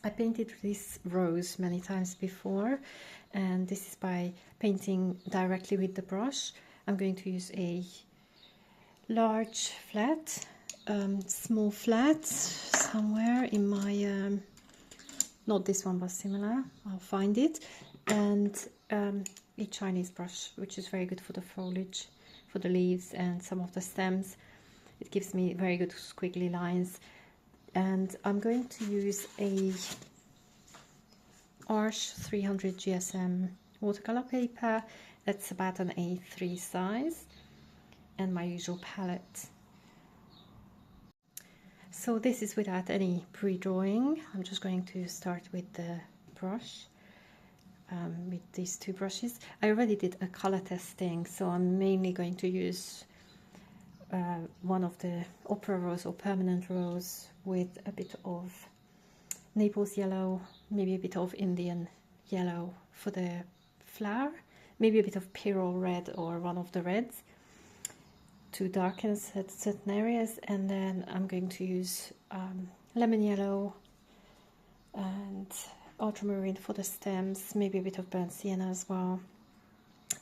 I painted this rose many times before, and this is by painting directly with the brush. I'm going to use a large flat, small flat somewhere in my, not this one but similar, I'll find it, and a Chinese brush, which is very good for the foliage, for the leaves and some of the stems. It gives me very good squiggly lines. And I'm going to use a Arch 300 GSM watercolor paper. That's about an A3 size, and my usual palette. So this is without any pre-drawing. I'm just going to start with the brush, with these two brushes. I already did a color testing, so I'm mainly going to use one of the opera rose or permanent rose with a bit of Naples yellow, maybe a bit of Indian yellow for the flower, maybe a bit of Pyrrole red or one of the reds to darken certain areas, and then I'm going to use lemon yellow and ultramarine for the stems, maybe a bit of burnt sienna as well,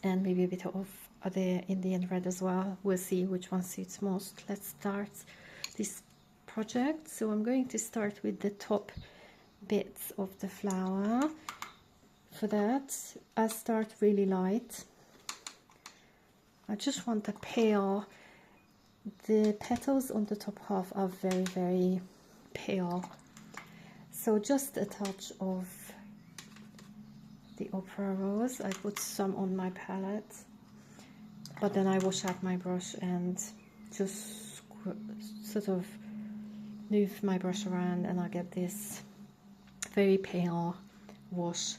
and maybe a bit of other Indian red as well. We'll see which one suits most. Let's start this project. So I'm going to start with the top bits of the flower. For that, I start really light. I just want a pale. The petals on the top half are very, very pale. So just a touch of the opera rose. I put some on my palette, but then I wash out my brush and just sort of move my brush around, and I get this very pale wash.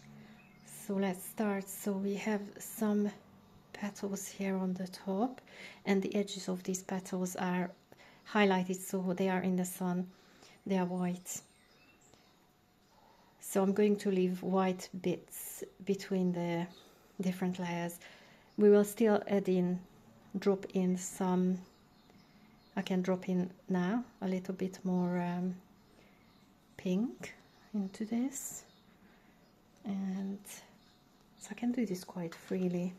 So let's start. So we have some petals here on the top, and the edges of these petals are highlighted, so they are in the sun, they are white. So I'm going to leave white bits between the different layers. We will still drop in some, I can drop in now a little bit more pink into this, and so I can do this quite freely.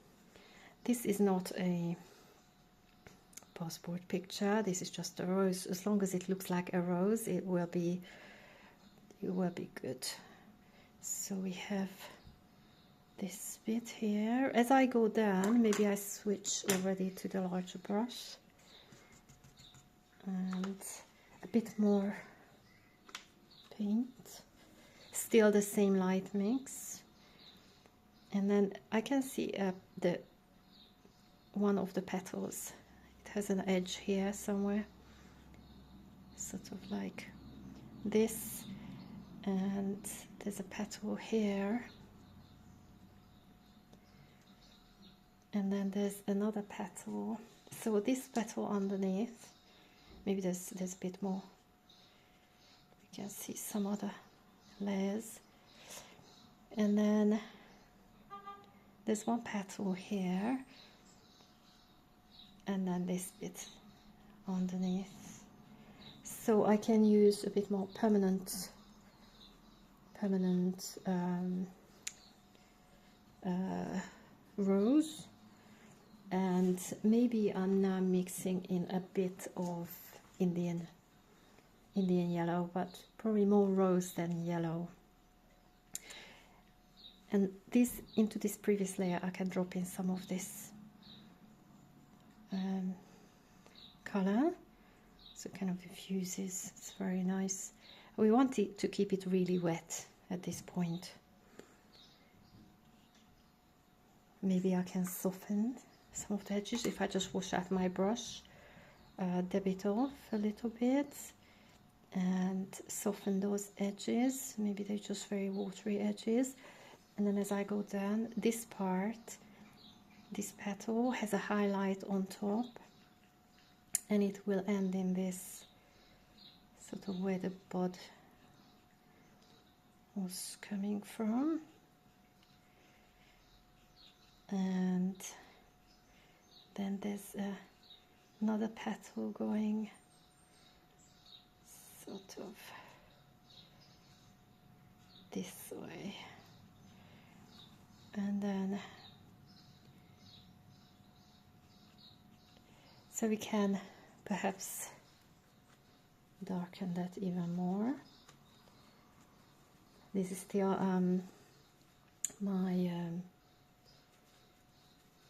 This is not a passport picture, this is just a rose. As long as it looks like a rose, it will be good. So we have this bit here. As I go down, maybe I switch already to the larger brush and a bit more paint, still the same light mix, and then I can see the one of the petals, it has an edge here somewhere, sort of like this, and there's a petal here, and then there's another petal. So this petal underneath, maybe there's a bit more, we can see some other layers, and then there's one petal here, and then this bit underneath. So I can use a bit more permanent rose, and maybe I'm now mixing in a bit of Indian yellow, but probably more rose than yellow. And into this previous layer I can drop in some of this color, so it kind of diffuses. It's very nice. We want it to keep it really wet at this point. Maybe I can soften some of the edges if I just wash out my brush, dab it off a little bit and soften those edges. Maybe they're just very watery edges. And then as I go down, this part, this petal has a highlight on top, and it will end in this sort of where the bud was coming from. And then there's another petal going sort of this way, and then so we can perhaps darken that even more. This is still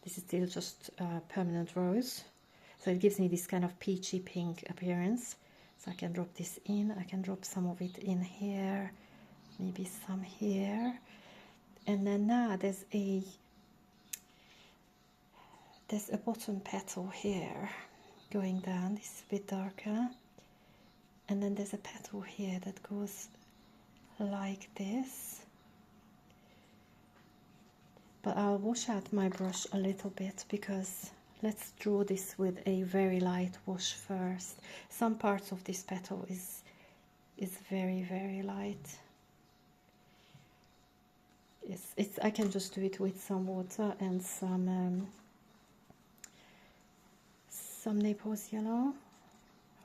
this is still just permanent rose, so it gives me this kind of peachy pink appearance. So I can drop this in, I can drop some of it in here, maybe some here, and then now there's a bottom petal here going down. This is a bit darker, and then there's a petal here that goes like this. But I'll wash out my brush a little bit, because let's draw this with a very light wash first. Some parts of this petal is very, very light. It's I can just do it with some water and some Naples yellow,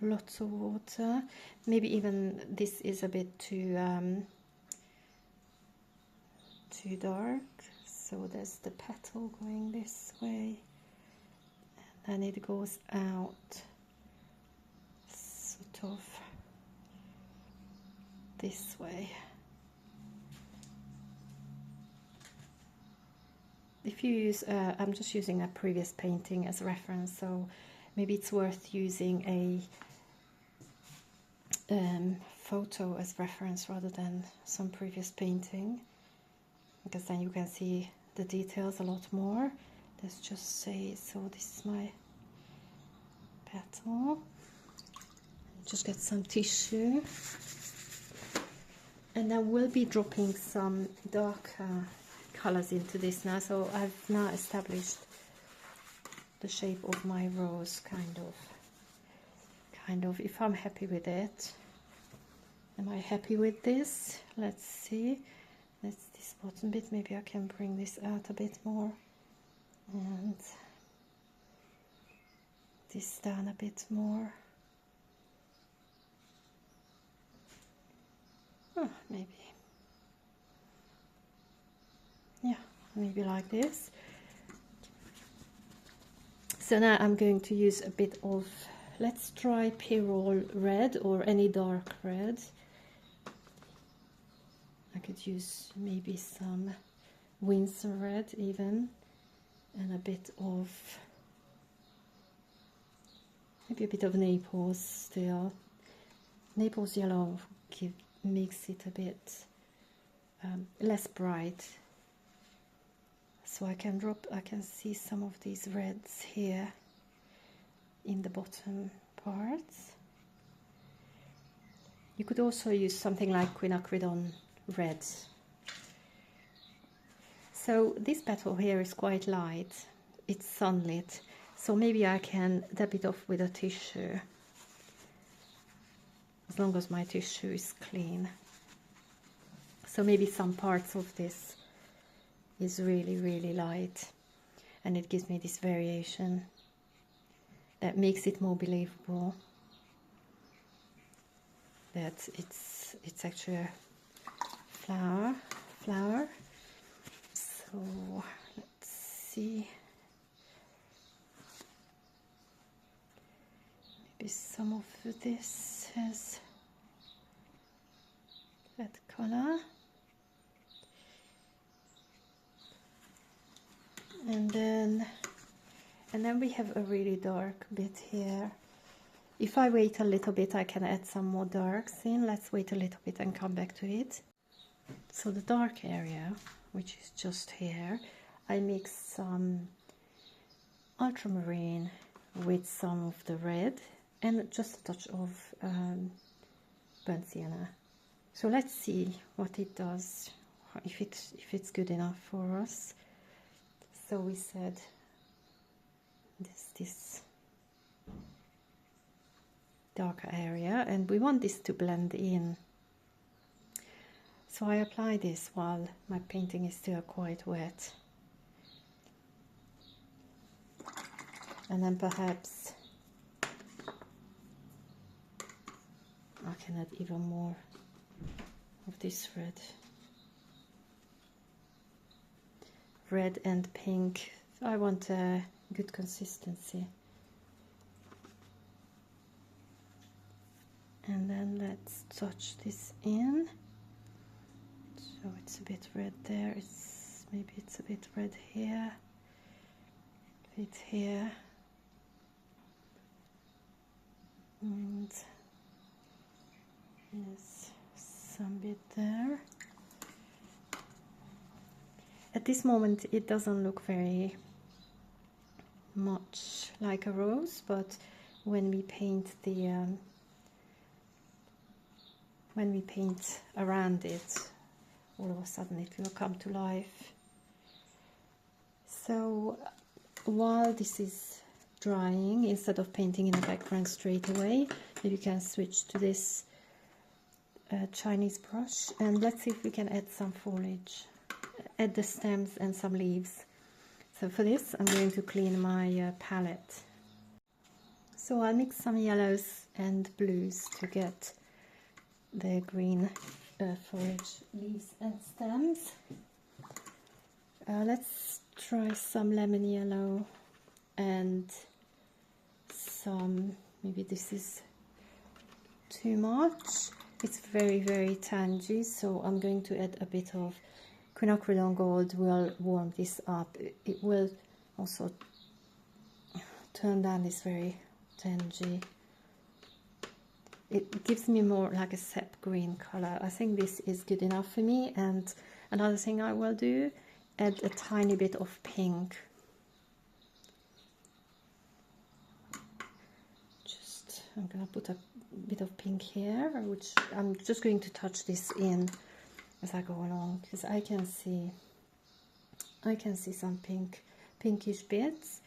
lots of water. Maybe even this is a bit too dark. So there's the petal going this way, and then it goes out sort of this way. If you use, I'm just using a previous painting as a reference, so maybe it's worth using a photo as reference rather than some previous painting, because then you can see the details a lot more. Let's just say, so this is my petal. Just get some tissue, and then we'll be dropping some darker colors into this now. So I've now established the shape of my rose, kind of, if I'm happy with it. Am I happy with this? Let's see. That's this bottom bit. Maybe I can bring this out a bit more, and this down a bit more. Oh, maybe, yeah, maybe like this. So now I'm going to use a bit of, let's try Pyrrole red or any dark red. I could use maybe some Windsor red even, and a bit of, maybe a bit of Naples still. Naples yellow makes it a bit less bright. So I can see some of these reds here in the bottom parts. You could also use something like quinacridone red. So this petal here is quite light, it's sunlit, so maybe I can dab it off with a tissue, as long as my tissue is clean. So maybe some parts of this is really, really light, and it gives me this variation that makes it more believable that it's actually a flower. So let's see, maybe some of this has that color, and then we have a really dark bit here. If I wait a little bit, I can add some more darks in. Let's wait a little bit and come back to it. So the dark area, which is just here, I mix some ultramarine with some of the red and just a touch of burnt sienna. So let's see what it does, if it's good enough for us. So we said this darker area, and we want this to blend in. So I apply this while my painting is still quite wet, and then perhaps I can add even more of this red red and pink. I want a good consistency. And then let's touch this in. So it's a bit red there. Maybe it's a bit red here. A bit here. And yes, some bit there. At this moment it doesn't look very much like a rose, but when we paint around it, all of a sudden it will come to life. So while this is drying, instead of painting in the background straight away, you can switch to this Chinese brush, and let's see if we can add some foliage, add the stems and some leaves. So for this I'm going to clean my palette. So I'll mix some yellows and blues to get the green foliage, leaves and stems. Let's try some lemon yellow and some, maybe this is too much. It's very, very tangy, so I'm going to add a bit of quinacridone gold. Will warm this up. It will also turn down this very tangy. It gives me more like a sap green color. I think this is good enough for me. And another thing I will do, add a tiny bit of pink. I'm gonna put a bit of pink here, which I'm just going to touch this in as I go along, because I can see some pinkish bits.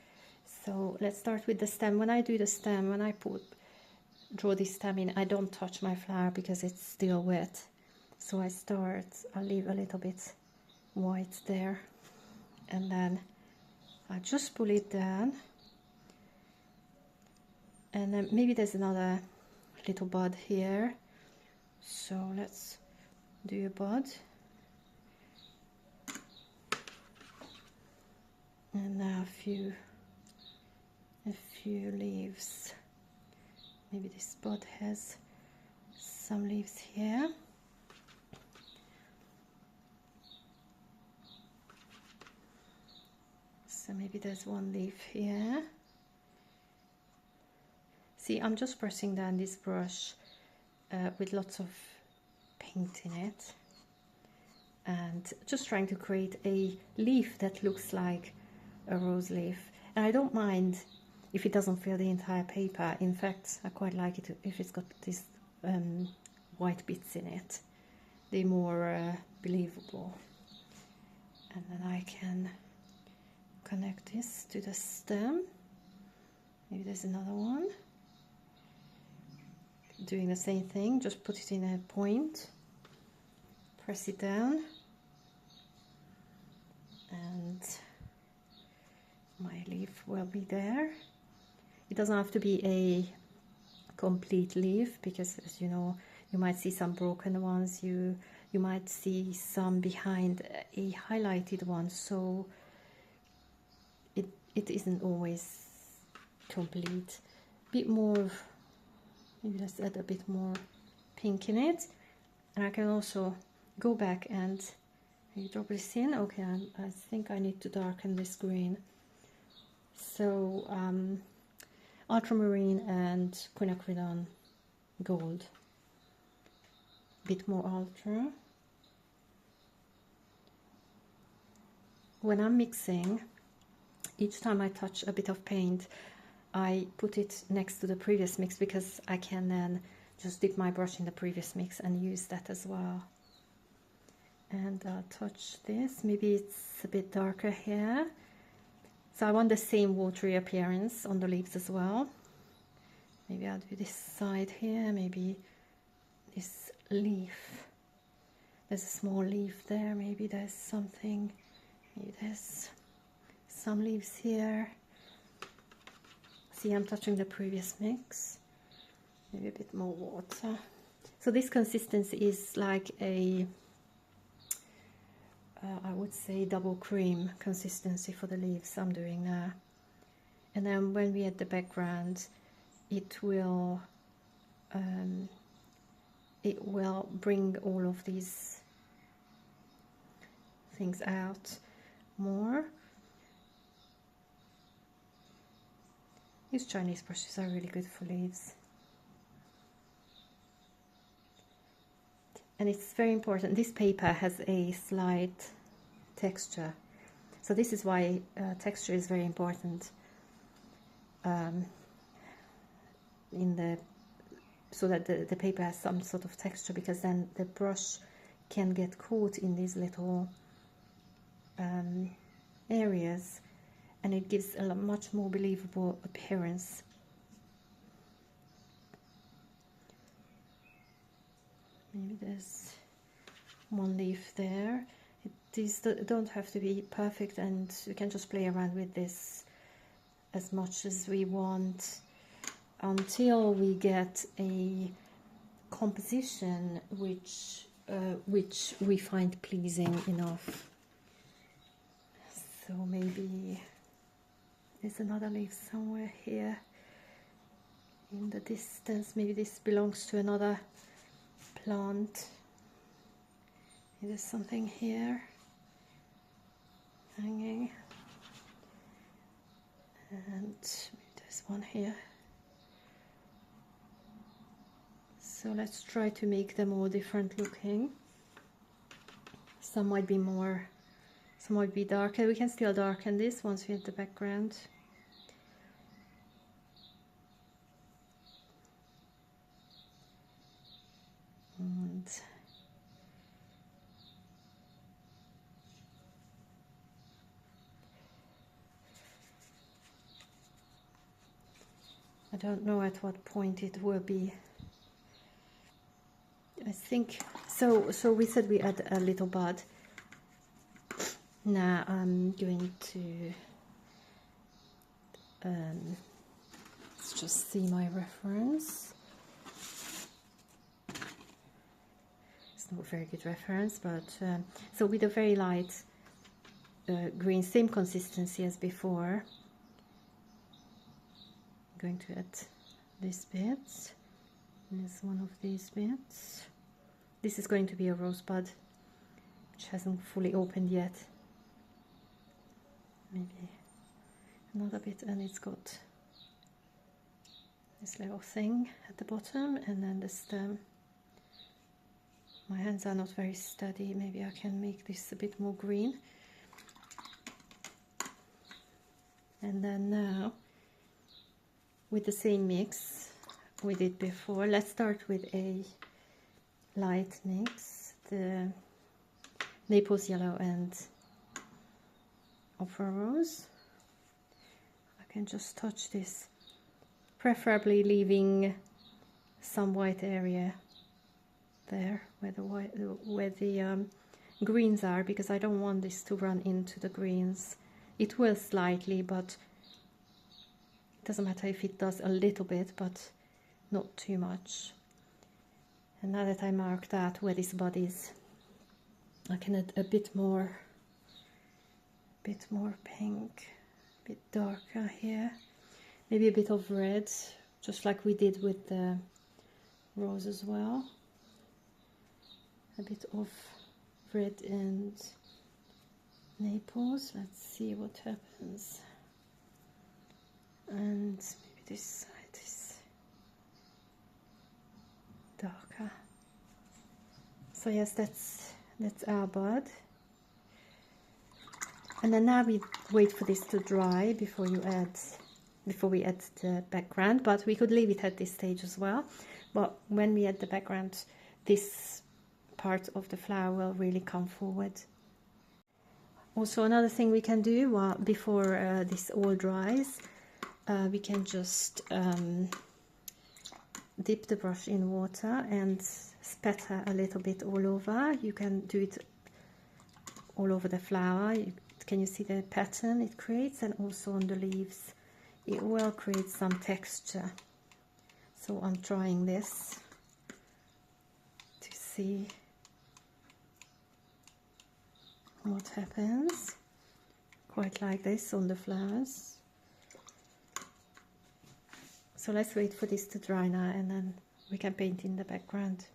So let's start with the stem. When I do the stem, when I draw this stem in, I don't touch my flower because it's still wet. So I'll leave a little bit white there, and then I just pull it down. And then maybe there's another little bud here, so let's do a bud. And now a few leaves. Maybe this bud has some leaves here. So maybe there's one leaf here. See, I'm just pressing down this brush with lots of paint in it, and just trying to create a leaf that looks like a rose leaf. And I don't mind if it doesn't fill the entire paper. In fact, I quite like it if it's got these white bits in it. They're more believable. And then I can connect this to the stem. Maybe there's another one. Doing the same thing, just put it in a point, press it down, and my leaf will be there. It doesn't have to be a complete leaf, because as you know, you might see some broken ones, you might see some behind a highlighted one, so it isn't always complete. A bit more, maybe let's add a bit more pink in it. And I can also go back and drop this in. Okay, I think I need to darken this green. So ultramarine and quinacridone gold. A bit more ultra. When I'm mixing, each time I touch a bit of paint, I put it next to the previous mix, because I can then just dip my brush in the previous mix and use that as well. And I'll touch this. Maybe it's a bit darker here. So I want the same watery appearance on the leaves as well. Maybe I'll do this side here. Maybe this leaf. There's a small leaf there. Maybe there's something. Maybe there's some leaves here. See, I'm touching the previous mix. Maybe a bit more water. So this consistency is like a I would say double cream consistency for the leaves I'm doing now. And then when we add the background, it will bring all of these things out more. These Chinese brushes are really good for leaves. And it's very important, this paper has a slight texture. So this is why texture is very important so that the paper has some sort of texture, because then the brush can get caught in these little areas, and it gives a much more believable appearance. Maybe there's one leaf there. These don't have to be perfect, and we can just play around with this as much as we want until we get a composition which we find pleasing enough. So maybe there's another leaf somewhere here in the distance. Maybe this belongs to another plant. There's something here hanging, and there's one here. So let's try to make them all different looking. Some might be more, some might be darker. We can still darken this once we hit the background. And I don't know at what point it will be. I think so. So we said we add a little bud. Now I'm going to let's just see my reference. It's not a very good reference, but so with a very light green, same consistency as before, I'm going to add this bit. There's one of these bits. This is going to be a rosebud, which hasn't fully opened yet. Maybe another bit, and it's got this little thing at the bottom, and then the stem. My hands are not very steady. Maybe I can make this a bit more green. And then now, with the same mix we did before, let's start with a light mix, the Naples yellow and opera rose. I can just touch this, preferably leaving some white area there where the greens are, because I don't want this to run into the greens. It will slightly, but it doesn't matter if it does a little bit, but not too much. And now that I marked out where this bud is, I can add a bit more pink, a bit darker here, maybe a bit of red, just like we did with the rose as well. A bit of red and Naples. Let's see what happens. And maybe this side is darker. So yes, that's our bud. And then now we wait for this to dry before we add the background, but we could leave it at this stage as well. But when we add the background, this part of the flower will really come forward. Also, another thing we can do before this all dries, we can just dip the brush in water and spatter a little bit all over. You can do it all over the flower. Can you see the pattern it creates? And also on the leaves, it will create some texture. So I'm trying this to see what happens. Quite like this on the flowers. So let's wait for this to dry now, and then we can paint in the background.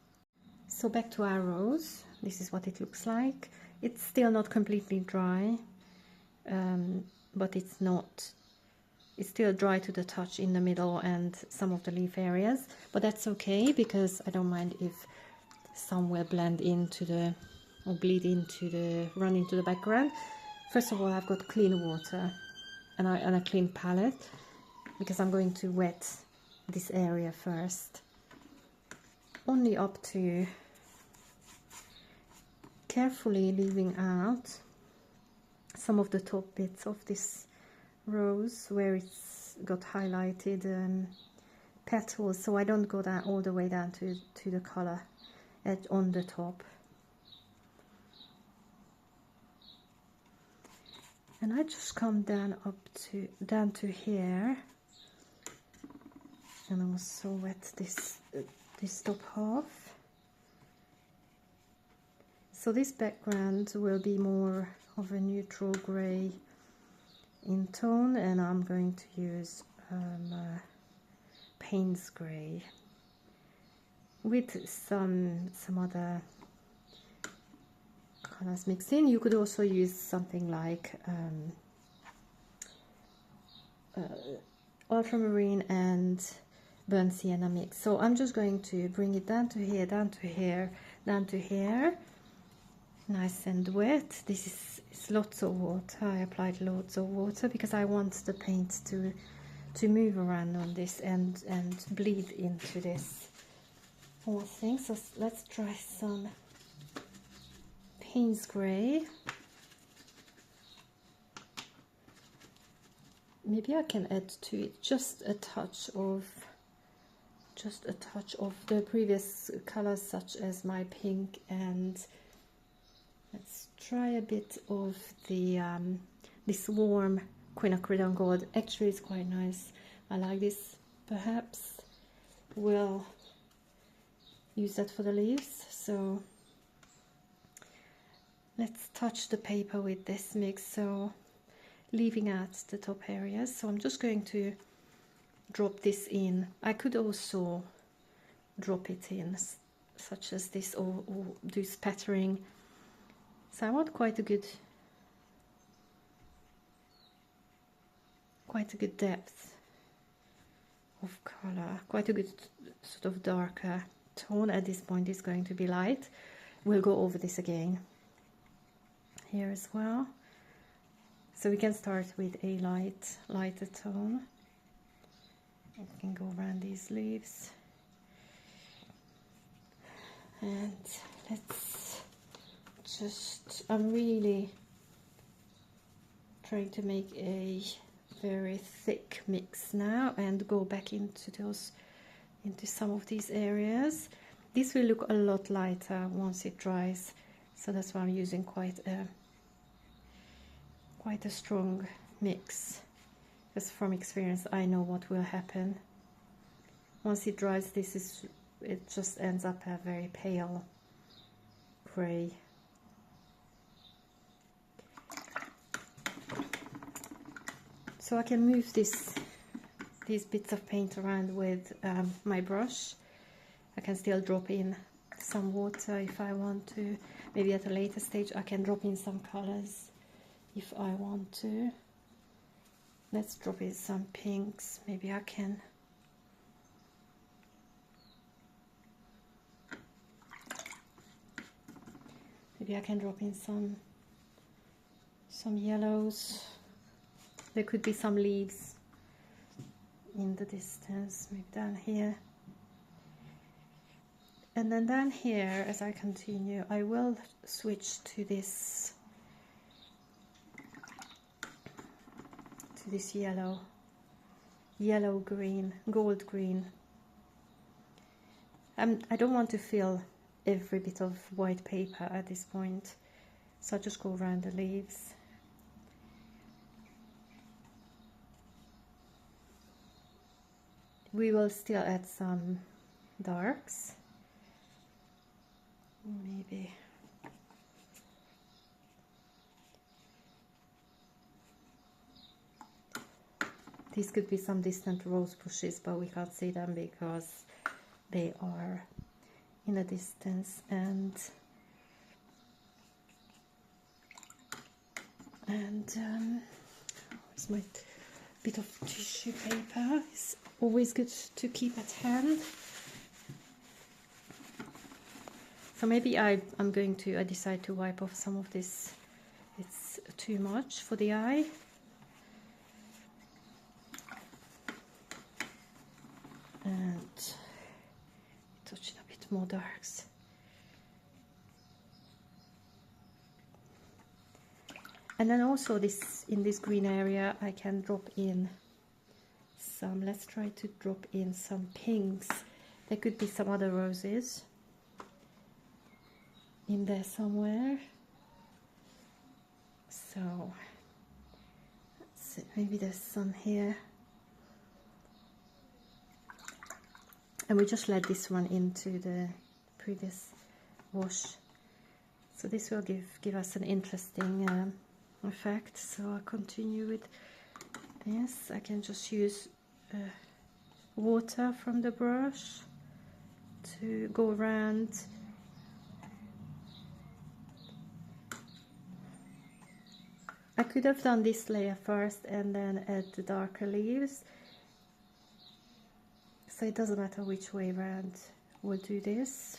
So back to our rose. This is what it looks like. It's still not completely dry, but it's still dry to the touch in the middle and some of the leaf areas, but that's okay because I don't mind if some will blend into the, or bleed into the, run into the background. First of all, I've got clean water and a clean palette because I'm going to wet this area first, only up to, carefully leaving out some of the top bits of this rose where it's got highlighted petals, so I don't go down all the way down to the color edge on the top. And I just come down to here, and I also wet this top half. So this background will be more of a neutral grey in tone, and I'm going to use Payne's grey with some other colors mixed in. You could also use something like ultramarine and burnt sienna mix. So I'm just going to bring it down to here, down to here, down to here, nice and wet. This is lots of water. I applied loads of water because I want the paint to move around on this and bleed into this whole thing. So let's try some Payne's grey. Maybe I can add to it just a touch of the previous colors, such as my pink, and let's try a bit of the this warm quinacridone gold. Actually, it's quite nice. I like this. Perhaps we'll use that for the leaves. So let's touch the paper with this mix, so leaving out the top areas. So I'm just going to drop this in. I could also drop it in such as this, or do spattering. So I want quite a good depth of color, quite a good sort of darker tone. At this point it's going to be light. We'll go over this again here as well. So we can start with a lighter tone. We can go around these leaves, and let's just, I'm really trying to make a very thick mix now and go back into some of these areas. This will look a lot lighter once it dries, so that's why I'm using quite a strong mix, because from experience I know what will happen once it dries. It just ends up a very pale grey. So I can move these bits of paint around with my brush. I can still drop in some water if I want to. Maybe at a later stage I can drop in some colors if I want to. Let's drop in some pinks. Maybe I can drop in some yellows. There could be some leaves in the distance, maybe down here. And then down here, as I continue, I will switch to this yellow green, gold green. I don't want to fill every bit of white paper at this point, so I'll just go around the leaves. We will still add some darks, maybe These could be some distant rose bushes, but we can't see them because they are in a distance. And here's my bit of tissue paper. It's always good to keep at hand. So maybe I decide to wipe off some of this. It's too much for the eye. And touch it a bit more darks. And then also in this green area I can drop in some, let's try to drop in some pinks. There could be some other roses in there somewhere. So let's see, maybe there's some here. And we just let this one into the previous wash. So this will give us an interesting effect. So I'll continue with this. I can just use water from the brush to go around. I could have done this layer first and then add the darker leaves. So it doesn't matter which way around, we'll do this.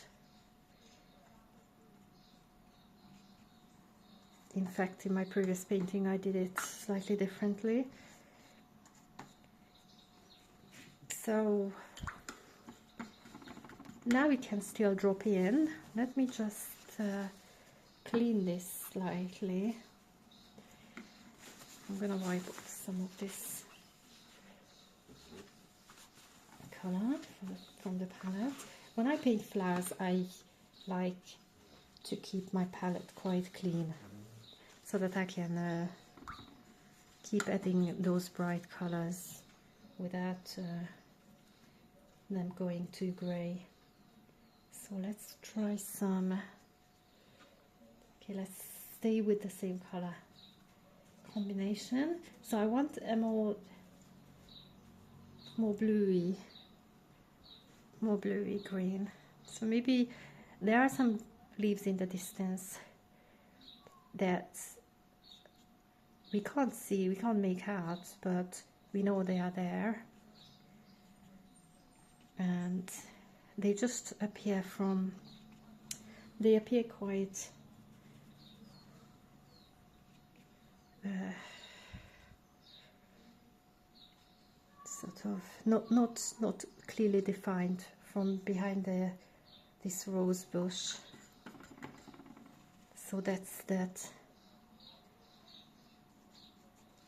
In fact, in my previous painting I did it slightly differently. So now we can still drop in. Let me just clean this slightly. I'm gonna wipe off some of this color from the palette. When I paint flowers, I like to keep my palette quite clean so that I can keep adding those bright colors without them going too gray. So let's try some. Okay, let's stay with the same color combination. So I want a more bluey green. So maybe there are some leaves in the distance that we can't see, we can't make out, but we know they are there, and they just appear quite sort of not clearly defined from behind this rose bush. So that's that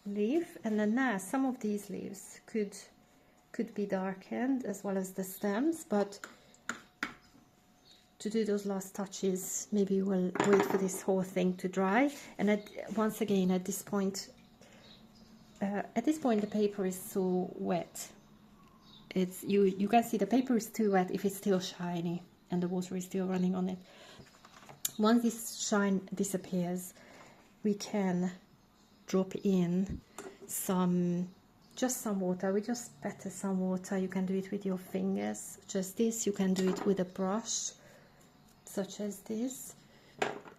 leaf. And then now some of these leaves could be darkened as well as the stems, but to do those last touches, maybe we'll wait for this whole thing to dry. And once again, at this point the paper is so wet. It's you can see the paper is too wet if it's still shiny and the water is still running on it. Once this shine disappears, we can drop in just some water. We just spatter some water. You can do it with your fingers, just this. You can do it with a brush, such as this,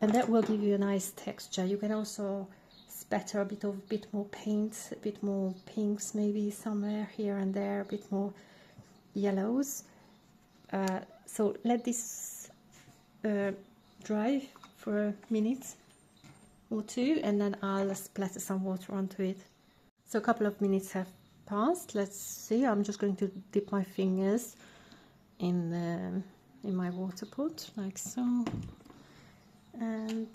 and that will give you a nice texture. You can also spatter a bit more paint, a bit more pinks, maybe somewhere here and there, a bit more yellows. So let this dry for a minute or two, and then I'll splatter some water onto it. So a couple of minutes have passed. Let's see. I'm just going to dip my fingers in my water pot, like so, and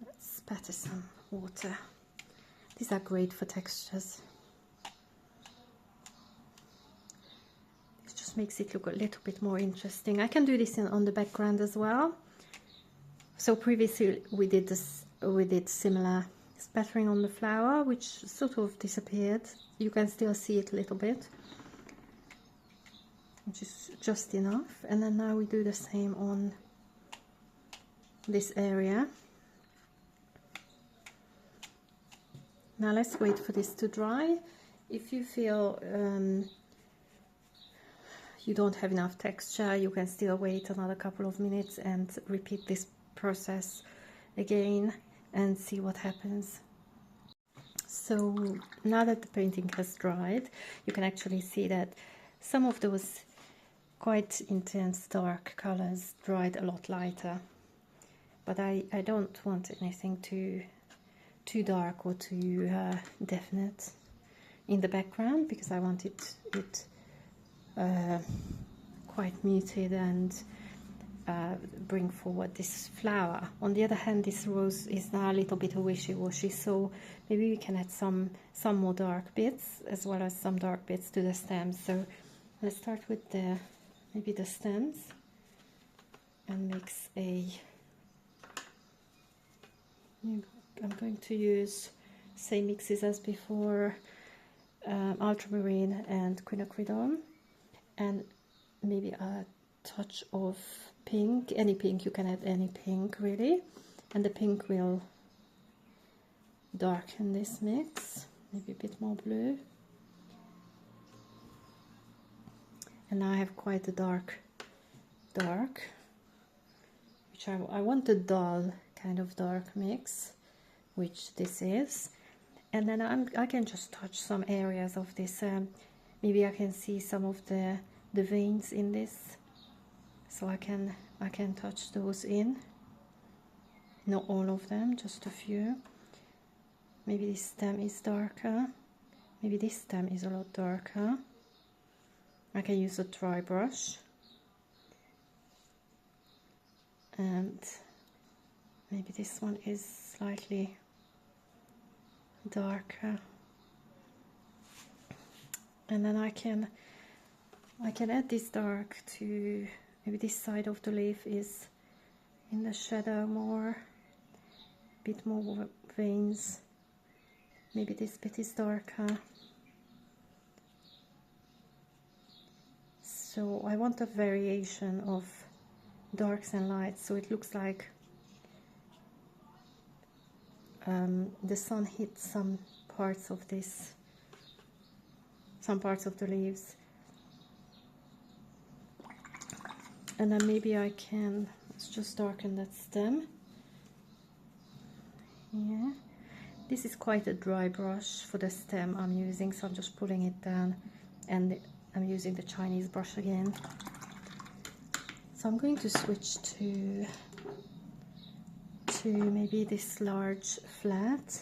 let's spatter some water. These are great for textures. It just makes it look a little bit more interesting. I can do this on the background as well. So previously we did similar spattering on the flower, which sort of disappeared. You can still see it a little bit, which is just enough. And then now we do the same on this area. Now let's wait for this to dry, If you feel you don't have enough texture, you can still wait another couple of minutes and repeat this process again and see what happens. So now that the painting has dried, you can actually see that some of those quite intense dark colors dried a lot lighter. But I don't want anything too dark or too definite in the background, because I want it quite muted and bring forward this flower. On the other hand, this rose is now a little bit wishy-washy, so maybe we can add some more dark bits as well as some dark bits to the stems. So let's start with maybe the stems and mix I'm going to use same mixes as before, ultramarine and quinacridone, and maybe a touch of pink. Any pink, you can add any pink really, and the pink will darken this mix. Maybe a bit more blue. And now I have quite a dark, which I want a dull kind of dark mix, which this is. And then I can just touch some areas of this. Maybe I can see some of the veins in this, so I can touch those in. Not all of them, just a few. Maybe this stem is darker. Maybe this stem is a lot darker. I can use a dry brush. And maybe this one is slightly darker. And then I can add this dark to maybe this side of the leaf is in the shadow more, a bit more veins. Maybe this bit is darker. So I want a variation of darks and lights, so it looks like the sun hits some parts of the leaves. And then maybe let's just darken that stem. Yeah, this is quite a dry brush for the stem I'm using, so I'm just pulling it down, and I'm using the Chinese brush again. So I'm going to switch to maybe this large flat,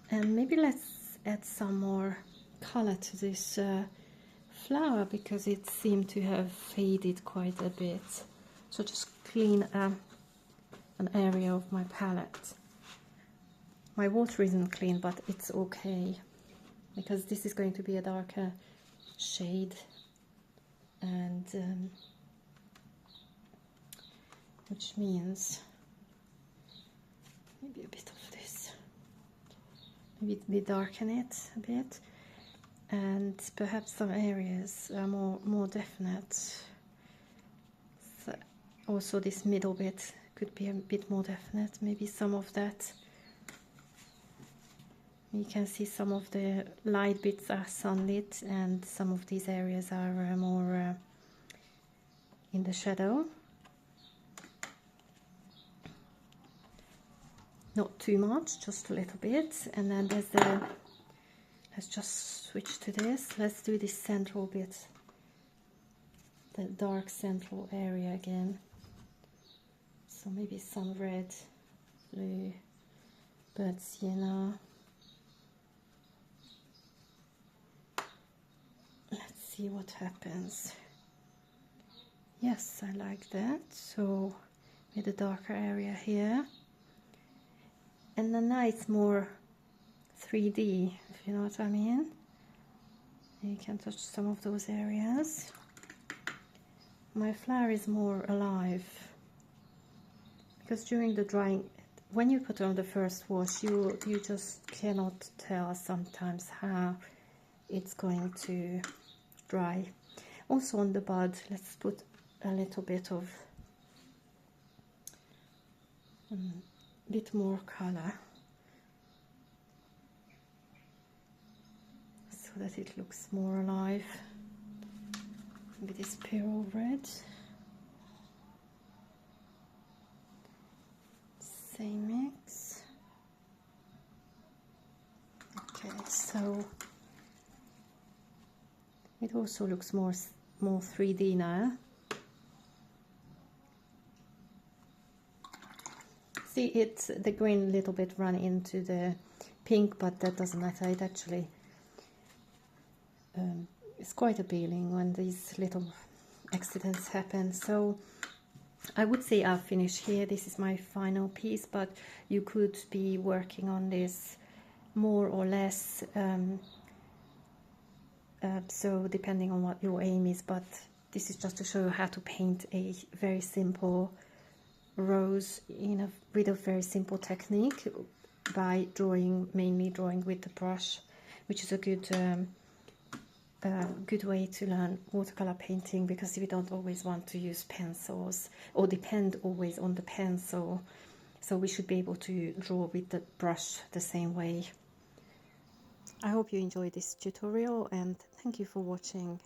and maybe let's add some more color to this flower, because it seemed to have faded quite a bit. So just clean an area of my palette. My water isn't clean, but it's okay, because this is going to be a darker shade, and which means maybe a bit of this. Maybe we darken it a bit, and perhaps some areas are more definite. So also this middle bit could be a bit more definite. Maybe some of that. You can see some of the light bits are sunlit, and some of these areas are more in the shadow. Not too much, just a little bit. And then there's let's just switch to this. Let's do this central bit, the dark central area again. So maybe some red, blue, burnt sienna. Let's see what happens. Yes, I like that. So with a darker area here. And then now it's more 3D, if you know what I mean. You can touch some of those areas. My flower is more alive, because during the drying, when you put on the first wash, you just cannot tell sometimes how it's going to dry. Also on the bud, let's put a little bit of bit more color. so that it looks more alive. With this pearl red. Same mix. Okay, so it also looks more 3D now. See, it's the green a little bit run into the pink, but that doesn't matter. It actually it's quite appealing when these little accidents happen. So I would say I'll finish here. This is my final piece, but you could be working on this more or less, so depending on what your aim is, but this is just to show you how to paint a very simple rose with a very simple technique by mainly drawing with the brush, which is a good way to learn watercolor painting, because we don't always want to use pencils or depend always on the pencil, so we should be able to draw with the brush the same way. I hope you enjoyed this tutorial and thank you for watching.